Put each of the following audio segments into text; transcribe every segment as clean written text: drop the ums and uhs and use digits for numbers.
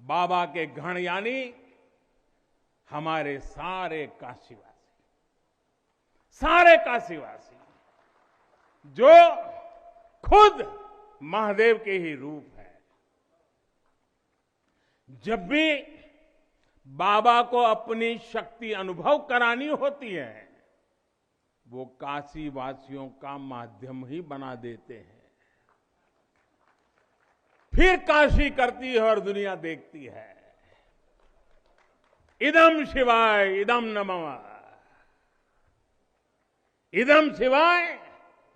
बाबा के गण यानी हमारे सारे काशीवासी जो खुद महादेव के ही रूप है। जब भी बाबा को अपनी शक्ति अनुभव करानी होती है, वो काशी वासियों का माध्यम ही बना देते हैं। फिर काशी करती है और दुनिया देखती है। इदम शिवाय इदम नमः, इदम शिवाय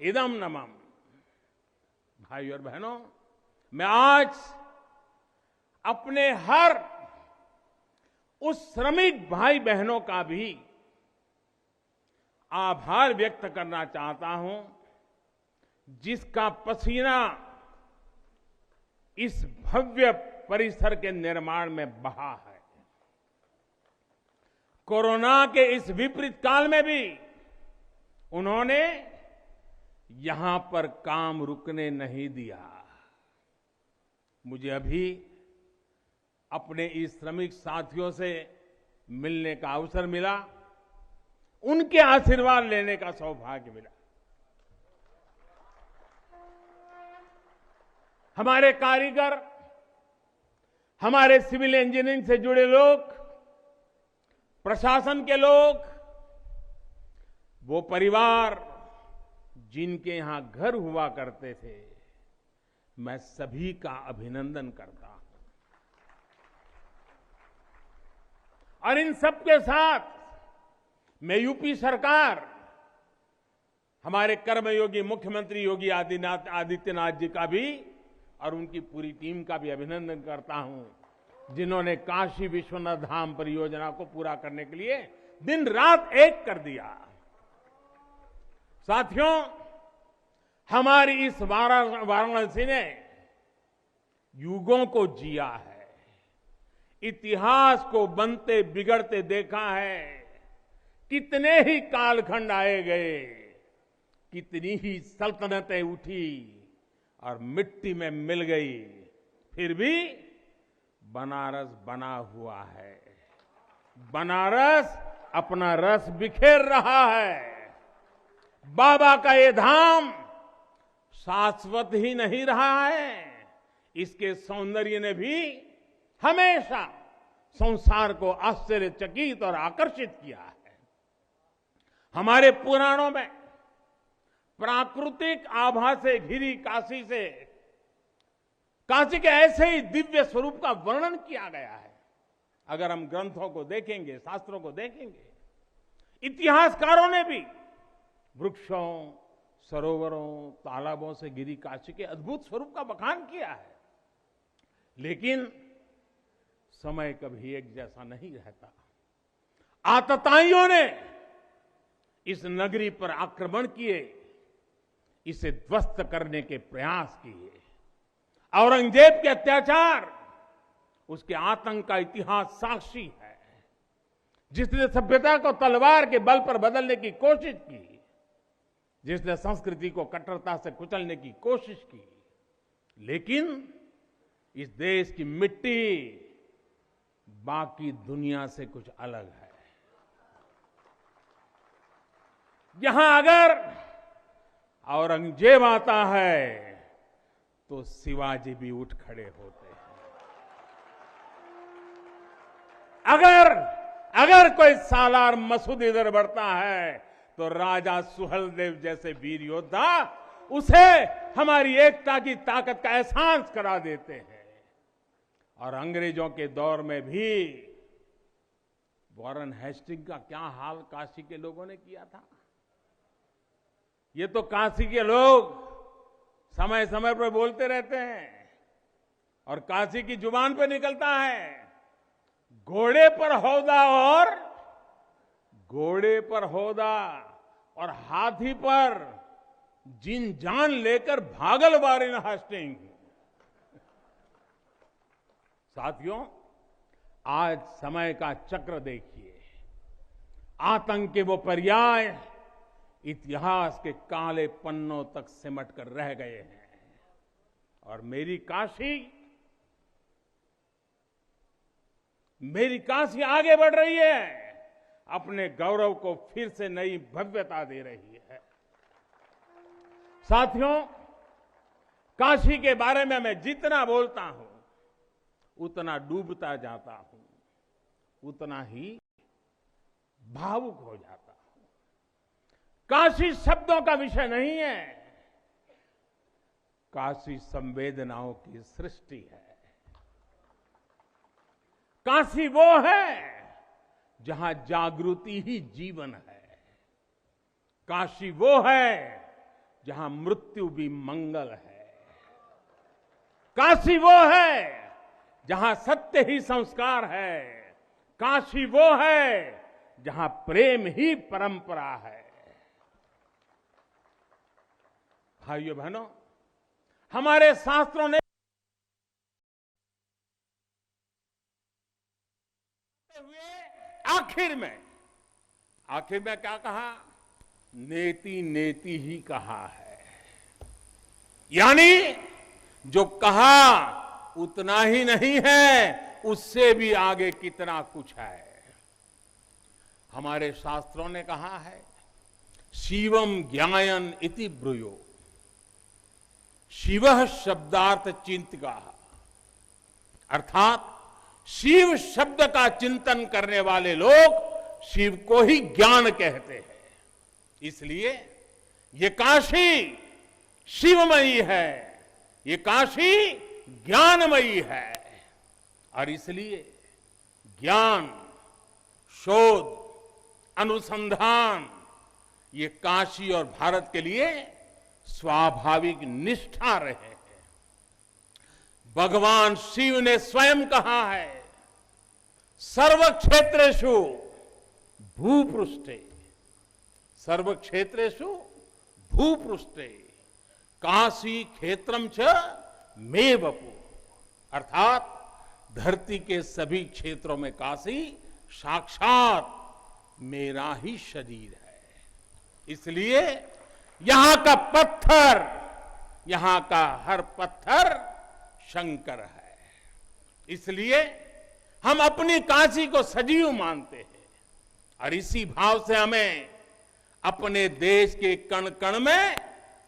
इदम नमः। भाई और बहनों, मैं आज अपने हर उस श्रमिक भाई बहनों का भी आभार व्यक्त करना चाहता हूं, जिसका पसीना इस भव्य परिसर के निर्माण में बहा है। कोरोना के इस विपरीत काल में भी उन्होंने यहां पर काम रुकने नहीं दिया। मुझे अभी अपने इस श्रमिक साथियों से मिलने का अवसर मिला, उनके आशीर्वाद लेने का सौभाग्य मिला। हमारे कारीगर, हमारे सिविल इंजीनियरिंग से जुड़े लोग, प्रशासन के लोग, वो परिवार जिनके यहां घर हुआ करते थे, मैं सभी का अभिनंदन करता हूं। और इन सबके साथ मैं यूपी सरकार, हमारे कर्मयोगी मुख्यमंत्री योगी आदित्यनाथ जी का भी और उनकी पूरी टीम का भी अभिनंदन करता हूं, जिन्होंने काशी विश्वनाथ धाम परियोजना को पूरा करने के लिए दिन रात एक कर दिया। साथियों, हमारी इस वाराणसी ने युगों को जिया है, इतिहास को बनते बिगड़ते देखा है। कितने ही कालखंड आए गए, कितनी ही सल्तनतें उठी और मिट्टी में मिल गई, फिर भी बनारस बना हुआ है। बनारस अपना रस बिखेर रहा है। बाबा का ये धाम शाश्वत ही नहीं रहा है, इसके सौंदर्य ने भी हमेशा संसार को आश्चर्यचकित और आकर्षित किया है। हमारे पुराणों में प्राकृतिक आभा से घिरी काशी के ऐसे ही दिव्य स्वरूप का वर्णन किया गया है। अगर हम ग्रंथों को देखेंगे, शास्त्रों को देखेंगे, इतिहासकारों ने भी वृक्षों, सरोवरों, तालाबों से घिरी काशी के अद्भुत स्वरूप का बखान किया है। लेकिन समय कभी एक जैसा नहीं रहता। आतताइयों ने इस नगरी पर आक्रमण किए, इसे ध्वस्त करने के प्रयास किए। औरंगजेब के अत्याचार, उसके आतंक का इतिहास साक्षी है, जिसने सभ्यता को तलवार के बल पर बदलने की कोशिश की, जिसने संस्कृति को कट्टरता से कुचलने की कोशिश की। लेकिन इस देश की मिट्टी बाकी दुनिया से कुछ अलग है। यहां अगर औरंगजेब आता है तो शिवाजी भी उठ खड़े होते हैं। अगर कोई सालार मसूद इधर बढ़ता है तो राजा सुहेलदेव जैसे वीर योद्धा उसे हमारी एकता की ताकत का एहसास करा देते हैं। और अंग्रेजों के दौर में भी वॉरेन हेस्टिंग का क्या हाल काशी के लोगों ने किया था। ये तो काशी के लोग समय समय पर बोलते रहते हैं और काशी की जुबान पे निकलता है, घोड़े पर हौदा और हाथी पर जिन जान लेकर भागल वॉरेन हेस्टिंग। साथियों, आज समय का चक्र देखिए। आतंक के वो पर्याय इतिहास के काले पन्नों तक सिमट कर रह गए हैं और मेरी काशी मेरी काशी आगे बढ़ रही है, अपने गौरव को फिर से नई भव्यता दे रही है। साथियों, काशी के बारे में मैं जितना बोलता हूं उतना डूबता जाता हूं, उतना ही भावुक हो जाता हूं। काशी शब्दों का विषय नहीं है, काशी संवेदनाओं की सृष्टि है। काशी वो है जहां जागृति ही जीवन है। काशी वो है जहां मृत्यु भी मंगल है। काशी वो है जहां सत्य ही संस्कार है। काशी वो है जहां प्रेम ही परंपरा है। भाइयों बहनों, हमारे शास्त्रों ने आखिर में क्या कहा? नेति नेति ही कहा है। यानी जो कहा उतना ही नहीं है, उससे भी आगे कितना कुछ है। हमारे शास्त्रों ने कहा है, शिवम ज्ञायन इति ब्रूयो, शिवः शब्दार्थ चिंतका, अर्थात शिव शब्द का चिंतन करने वाले लोग शिव को ही ज्ञान कहते हैं। इसलिए ये काशी शिवमयी है, ये काशी ज्ञानमयी है। और इसलिए ज्ञान, शोध, अनुसंधान ये काशी और भारत के लिए स्वाभाविक निष्ठा रहे हैं। भगवान शिव ने स्वयं कहा है, सर्व क्षेत्रेषु भूपृष्ठे, सर्व क्षेत्रेषु भूपृष्ठे काशी क्षेत्रम च मे वपु, अर्थात धरती के सभी क्षेत्रों में काशी साक्षात मेरा ही शरीर है। इसलिए यहां का पत्थर, यहां का हर पत्थर शंकर है। इसलिए हम अपनी काशी को सजीव मानते हैं और इसी भाव से हमें अपने देश के कण कण में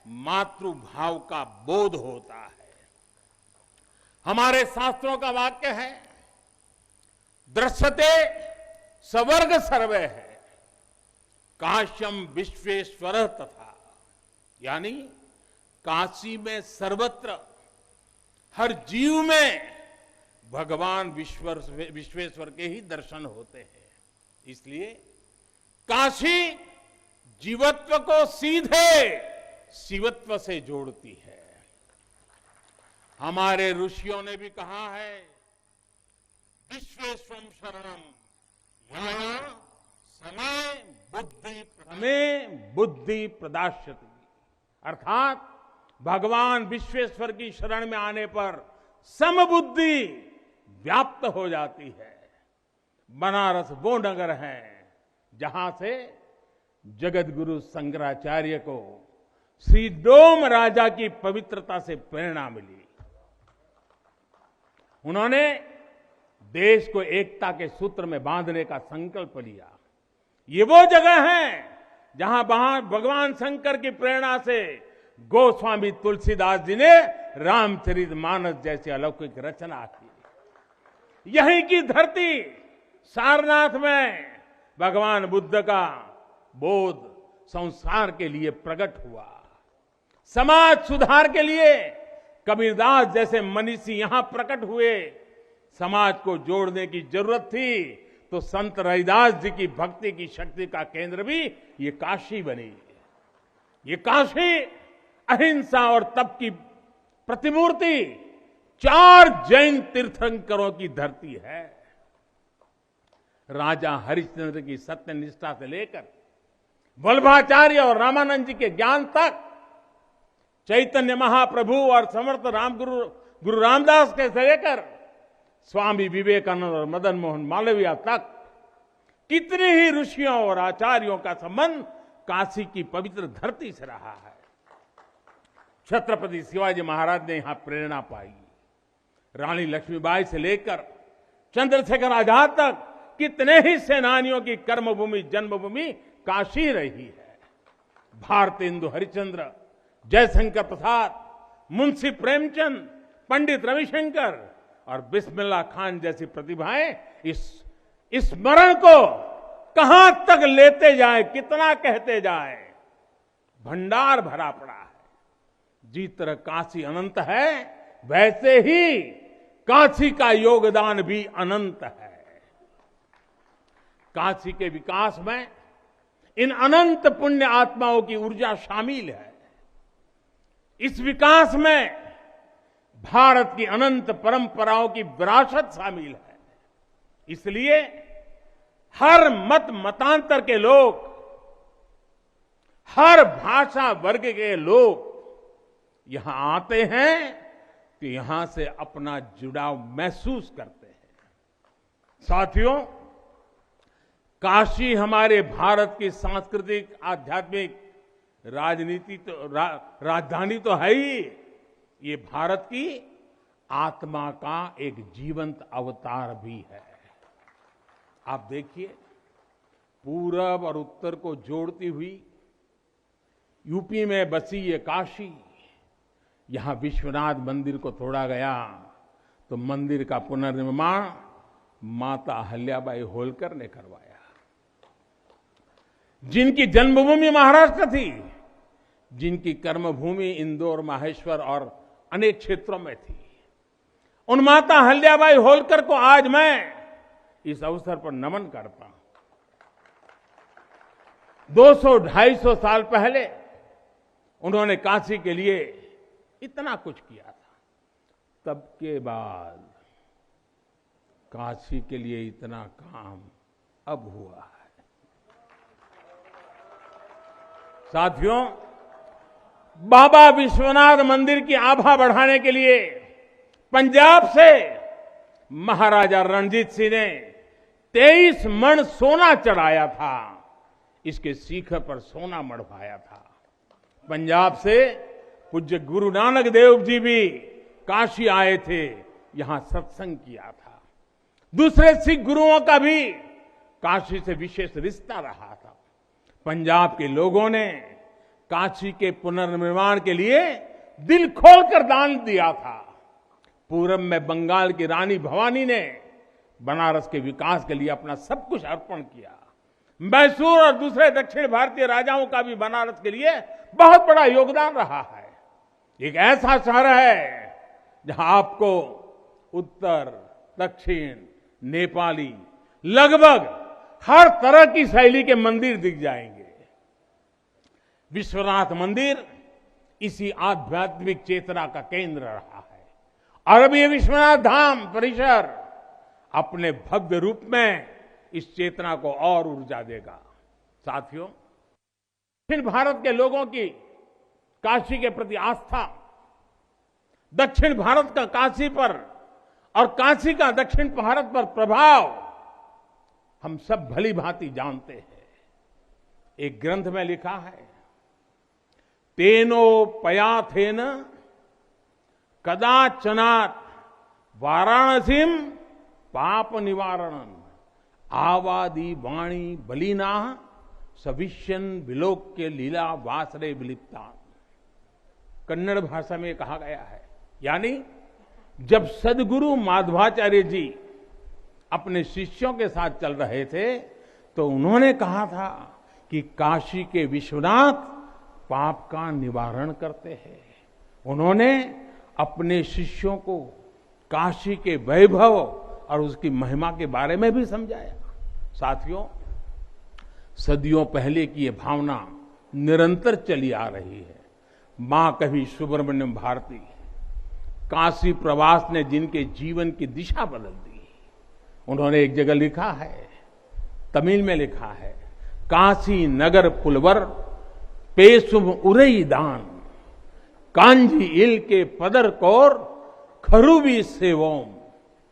मातृभाव का बोध होता है। हमारे शास्त्रों का वाक्य है, दृश्यते स्वर्ग सर्वे है, काश्यम विश्वेश्वर तथा, यानी काशी में सर्वत्र हर जीव में भगवान विश्वेश्वर के ही दर्शन होते हैं। इसलिए काशी जीवत्व को सीधे शिवत्व से जोड़ती है। हमारे ऋषियों ने भी कहा है, विश्वेश्वरम शरणम समय बुद्धि प्रदास्यति, अर्थात भगवान विश्वेश्वर की शरण में आने पर समबुद्धि व्याप्त हो जाती है। बनारस वो नगर है जहां से जगत गुरु शंकराचार्य को श्री डोम राजा की पवित्रता से प्रेरणा मिली। उन्होंने देश को एकता के सूत्र में बांधने का संकल्प लिया। ये वो जगह है जहां भगवान शंकर की प्रेरणा से गोस्वामी तुलसीदास जी ने रामचरितमानस जैसी अलौकिक रचना की। यहीं की धरती सारनाथ में भगवान बुद्ध का बोध संसार के लिए प्रकट हुआ। समाज सुधार के लिए कबीरदास जैसे मनीषी यहां प्रकट हुए। समाज को जोड़ने की जरूरत थी तो संत रविदास जी की भक्ति की शक्ति का केंद्र भी ये काशी बनी। ये काशी अहिंसा और तप की प्रतिमूर्ति 4 जैन तीर्थंकरों की धरती है। राजा हरिश्चंद्र की सत्यनिष्ठा से लेकर वल्लभाचार्य और रामानंद जी के ज्ञान तक, चैतन्य महाप्रभु और समर्थ गुरु रामदास के से लेकर स्वामी विवेकानंद और मदन मोहन मालवीय तक कितने ही ऋषियों और आचार्यों का संबंध काशी की पवित्र धरती से रहा है। छत्रपति शिवाजी महाराज ने यहां प्रेरणा पाई। रानी लक्ष्मीबाई से लेकर चंद्रशेखर आजाद तक कितने ही सेनानियों की कर्मभूमि जन्मभूमि काशी रही है। भारतेंदु हरिश्चंद्र, जयशंकर प्रसाद, मुंशी प्रेमचंद, पंडित रविशंकर और बिस्मिल्लाह खान जैसी प्रतिभाएं इस स्मरण को कहां तक लेते जाए, कितना कहते जाए, भंडार भरा पड़ा है। जिस तरह काशी अनंत है, वैसे ही काशी का योगदान भी अनंत है। काशी के विकास में इन अनंत पुण्य आत्माओं की ऊर्जा शामिल है। इस विकास में भारत की अनंत परंपराओं की विरासत शामिल है। इसलिए हर मत मतांतर के लोग, हर भाषा वर्ग के लोग यहां आते हैं तो यहां से अपना जुड़ाव महसूस करते हैं। साथियों, काशी हमारे भारत की सांस्कृतिक, आध्यात्मिक, राजधानी तो है ही, ये भारत की आत्मा का एक जीवंत अवतार भी है। आप देखिए, पूरब और उत्तर को जोड़ती हुई यूपी में बसी ये काशी, यहां विश्वनाथ मंदिर को तोड़ा गया तो मंदिर का पुनर्निर्माण माता अहल्याबाई होलकर ने करवाया। जिनकी जन्मभूमि महाराष्ट्र थी, जिनकी कर्मभूमि इंदौर, माहेश्वर और अनेक क्षेत्रों में थी, उन माता अहल्याबाई होलकर को आज मैं इस अवसर पर नमन करता हूं। 200-250 साल पहले उन्होंने काशी के लिए इतना कुछ किया था, तब के बाद काशी के लिए इतना काम अब हुआ है। साथियों, बाबा विश्वनाथ मंदिर की आभा बढ़ाने के लिए पंजाब से महाराजा रणजीत सिंह ने 23 मण सोना चढ़ाया था। इसके शिखर पर सोना मढ़वाया था। पंजाब से पूज्य गुरु नानक देव जी भी काशी आए थे, यहां सत्संग किया था। दूसरे सिख गुरुओं का भी काशी से विशेष रिश्ता रहा था। पंजाब के लोगों ने काशी के पुनर्निर्माण के लिए दिल खोलकर दान दिया था। पूरब में बंगाल की रानी भवानी ने बनारस के विकास के लिए अपना सब कुछ अर्पण किया। मैसूर और दूसरे दक्षिण भारतीय राजाओं का भी बनारस के लिए बहुत बड़ा योगदान रहा है। एक ऐसा शहर है जहां आपको उत्तर, दक्षिण, नेपाली, लगभग हर तरह की शैली के मंदिर दिख जाएंगे। विश्वनाथ मंदिर इसी आध्यात्मिक चेतना का केंद्र रहा है और अब ये विश्वनाथ धाम परिसर अपने भव्य रूप में इस चेतना को और ऊर्जा देगा। साथियों, दक्षिण भारत के लोगों की काशी के प्रति आस्था, दक्षिण भारत का काशी पर और काशी का दक्षिण भारत पर प्रभाव हम सब भली भांति जानते हैं। एक ग्रंथ में लिखा है, तेनोपयाथेन कदाचनात् वाराणसीम पाप निवारणम आवादी वाणी बलिना सविष्यन विलोक्य लीला वासरे विलिप्ता। कन्नड़ भाषा में कहा गया है, यानी जब सदगुरु माधवाचार्य जी अपने शिष्यों के साथ चल रहे थे तो उन्होंने कहा था कि काशी के विश्वनाथ पाप का निवारण करते हैं। उन्होंने अपने शिष्यों को काशी के वैभव और उसकी महिमा के बारे में भी समझाया। साथियों, सदियों पहले की ये भावना निरंतर चली आ रही है। मां कवि सुब्रमण्यम भारती काशी प्रवास ने जिनके जीवन की दिशा बदल दी, उन्होंने एक जगह लिखा है, तमिल में लिखा है, काशी नगर पुलवर पेशुम उरई दान कांजी इल के पदर कौर खरूबी सेवोम।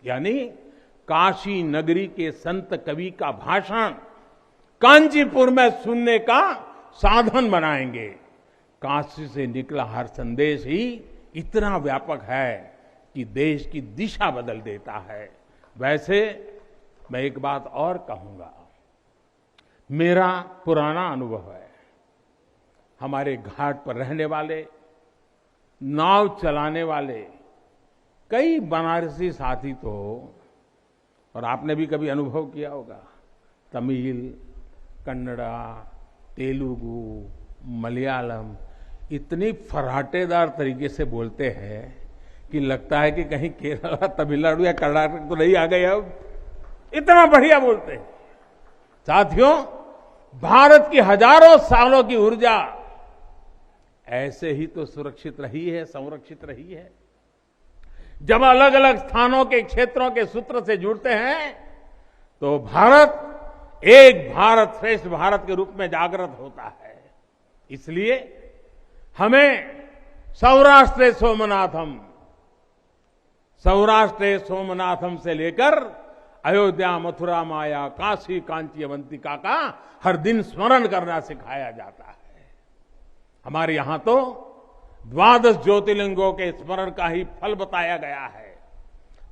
यानी काशी नगरी के संत कवि का भाषण कांचीपुर में सुनने का साधन बनाएंगे। काशी से निकला हर संदेश ही इतना व्यापक है कि देश की दिशा बदल देता है। वैसे मैं एक बात और कहूंगा, मेरा पुराना अनुभव है, हमारे घाट पर रहने वाले, नाव चलाने वाले कई बनारसी साथी तो, और आपने भी कभी अनुभव किया होगा, तमिल, कन्नड़ा, तेलुगु, मलयालम इतनी फर्राटेदार तरीके से बोलते हैं कि लगता है कि कहीं केरला, तमिलनाडु या कर्नाटक तो नहीं आ गए। अब इतना बढ़िया बोलते हैं। साथियों, भारत की हजारों सालों की ऊर्जा ऐसे ही तो सुरक्षित रही है, संरक्षित रही है। जब अलग अलग स्थानों के क्षेत्रों के सूत्र से जुड़ते हैं तो भारत एक भारत श्रेष्ठ भारत के रूप में जागृत होता है। इसलिए हमें सौराष्ट्र सोमनाथम से लेकर अयोध्या, मथुरा, माया, काशी, कांची, अवंतिका का हर दिन स्मरण करना सिखाया जाता है। हमारे यहां तो 12 ज्योतिर्लिंगों के स्मरण का ही फल बताया गया है।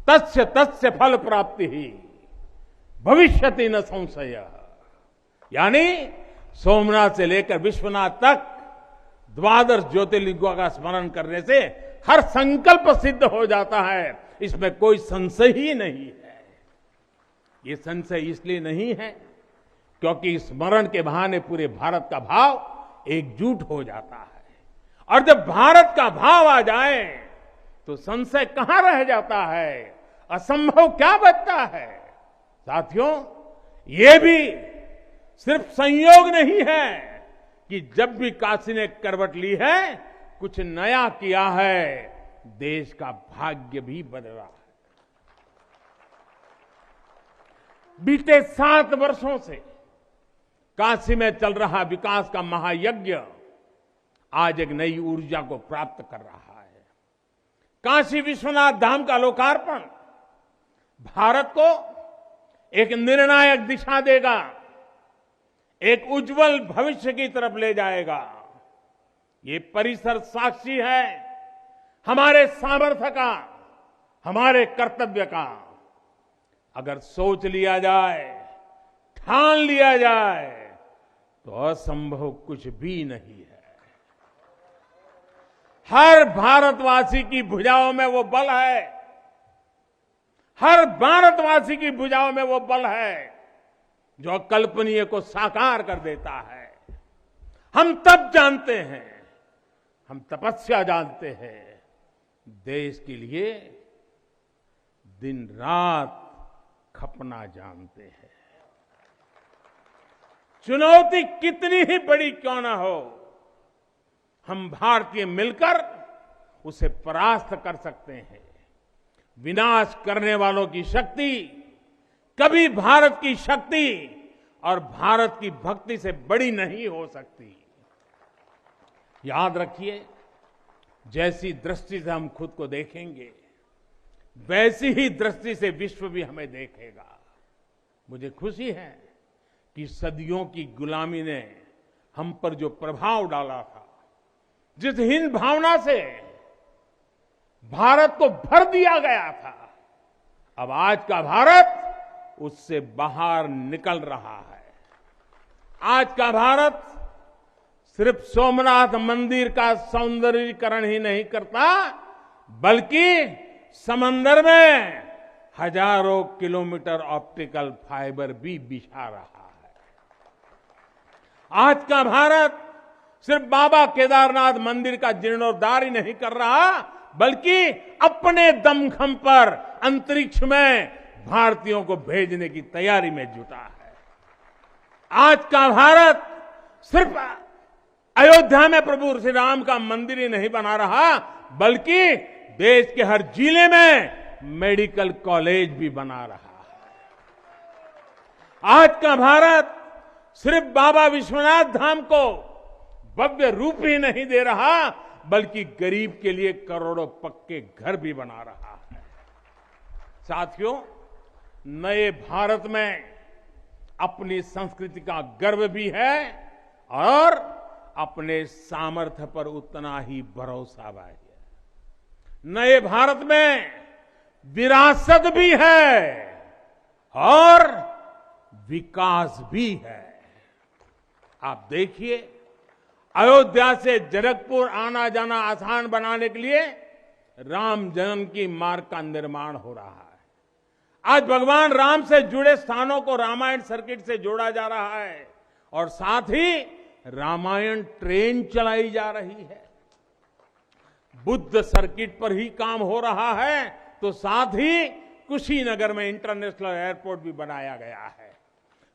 तस्य तस्य फल प्राप्ति ही भविष्यति न संशय। यानी सोमनाथ से लेकर विश्वनाथ तक 12 ज्योतिर्लिंगों का स्मरण करने से हर संकल्प सिद्ध हो जाता है, इसमें कोई संशय ही नहीं है। ये संशय इसलिए नहीं है क्योंकि स्मरण के बहाने पूरे भारत का भाव एकजुट हो जाता है, और जब भारत का भाव आ जाए तो संशय कहां रह जाता है, असंभव क्या बचता है। साथियों, ये भी सिर्फ संयोग नहीं है कि जब भी काशी ने करवट ली है, कुछ नया किया है, देश का भाग्य भी बदला है। बीते 7 वर्षों से काशी में चल रहा विकास का महायज्ञ आज एक नई ऊर्जा को प्राप्त कर रहा है। काशी विश्वनाथ धाम का लोकार्पण भारत को एक निर्णायक दिशा देगा, एक उज्जवल भविष्य की तरफ ले जाएगा। ये परिसर साक्षी है हमारे सामर्थ्य का, हमारे कर्तव्य का। अगर सोच लिया जाए, ठान लिया जाए तो असंभव कुछ भी नहीं है। हर भारतवासी की भुजाओं में वो बल है, हर भारतवासी की भुजाओं में वो बल है जो अकल्पनीय को साकार कर देता है। हम तब जानते हैं, हम तपस्या जानते हैं, देश के लिए दिन रात खपना जानते हैं। चुनौती कितनी ही बड़ी क्यों ना हो, हम भारतीय मिलकर उसे परास्त कर सकते हैं। विनाश करने वालों की शक्ति कभी भारत की शक्ति और भारत की भक्ति से बड़ी नहीं हो सकती। याद रखिए, जैसी दृष्टि से हम खुद को देखेंगे, वैसी ही दृष्टि से विश्व भी हमें देखेगा। मुझे खुशी है कि सदियों की गुलामी ने हम पर जो प्रभाव डाला था, जिस हीन भावना से भारत को भर दिया गया था, अब आज का भारत उससे बाहर निकल रहा है। आज का भारत सिर्फ सोमनाथ मंदिर का सौंदर्यीकरण ही नहीं करता, बल्कि समंदर में हजारों किलोमीटर ऑप्टिकल फाइबर भी बिछा रहा है। आज का भारत सिर्फ बाबा केदारनाथ मंदिर का जीर्णोद्धार ही नहीं कर रहा, बल्कि अपने दमखम पर अंतरिक्ष में भारतीयों को भेजने की तैयारी में जुटा है। आज का भारत सिर्फ अयोध्या में प्रभु श्री राम का मंदिर ही नहीं बना रहा, बल्कि देश के हर जिले में मेडिकल कॉलेज भी बना रहा है। आज का भारत सिर्फ बाबा विश्वनाथ धाम को भव्य रूप ही नहीं दे रहा, बल्कि गरीब के लिए करोड़ों पक्के घर भी बना रहा है। साथियों, नए भारत में अपनी संस्कृति का गर्व भी है और अपने सामर्थ्य पर उतना ही भरोसा भी है। नए भारत में विरासत भी है और विकास भी है। आप देखिए, अयोध्या से जनकपुर आना जाना आसान बनाने के लिए राम जन्म की मार्ग का निर्माण हो रहा है। आज भगवान राम से जुड़े स्थानों को रामायण सर्किट से जोड़ा जा रहा है और साथ ही रामायण ट्रेन चलाई जा रही है। बुद्ध सर्किट पर ही काम हो रहा है तो साथ ही कुशीनगर में इंटरनेशनल एयरपोर्ट भी बनाया गया है।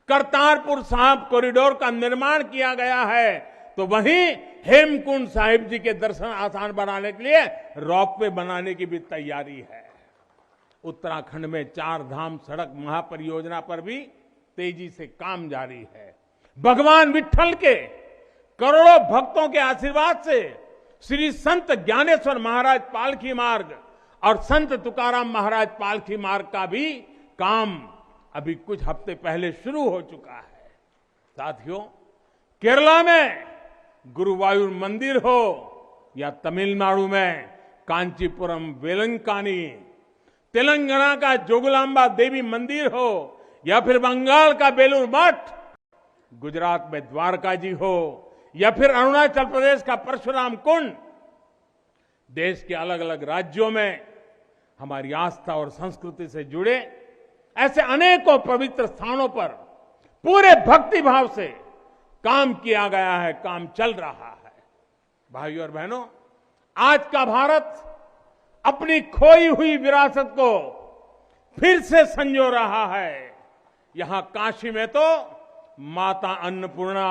करतारपुर साहिब कॉरिडोर का निर्माण किया गया है तो वहीं हेमकुंड साहिब जी के दर्शन आसान बनाने के लिए रोपवे बनाने की भी तैयारी है। उत्तराखंड में 4 धाम सड़क महापरियोजना पर भी तेजी से काम जारी है। भगवान विट्ठल के करोड़ों भक्तों के आशीर्वाद से श्री संत ज्ञानेश्वर महाराज पालकी मार्ग और संत तुकाराम महाराज पालकी मार्ग का भी काम अभी कुछ हफ्ते पहले शुरू हो चुका है। साथियों, केरला में गुरुवायूर मंदिर हो या तमिलनाडु में कांचीपुरम वेलंकानी, तेलंगाना का जोगलांबा देवी मंदिर हो या फिर बंगाल का बेलूर मठ, गुजरात में द्वारका जी हो या फिर अरुणाचल प्रदेश का परशुराम कुंड, देश के अलग अलग राज्यों में हमारी आस्था और संस्कृति से जुड़े ऐसे अनेकों पवित्र स्थानों पर पूरे भक्ति भाव से काम किया गया है, काम चल रहा है। भाइयों और बहनों, आज का भारत अपनी खोई हुई विरासत को फिर से संजो रहा है। यहां काशी में तो माता अन्नपूर्णा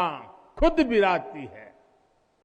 खुद विराजती है।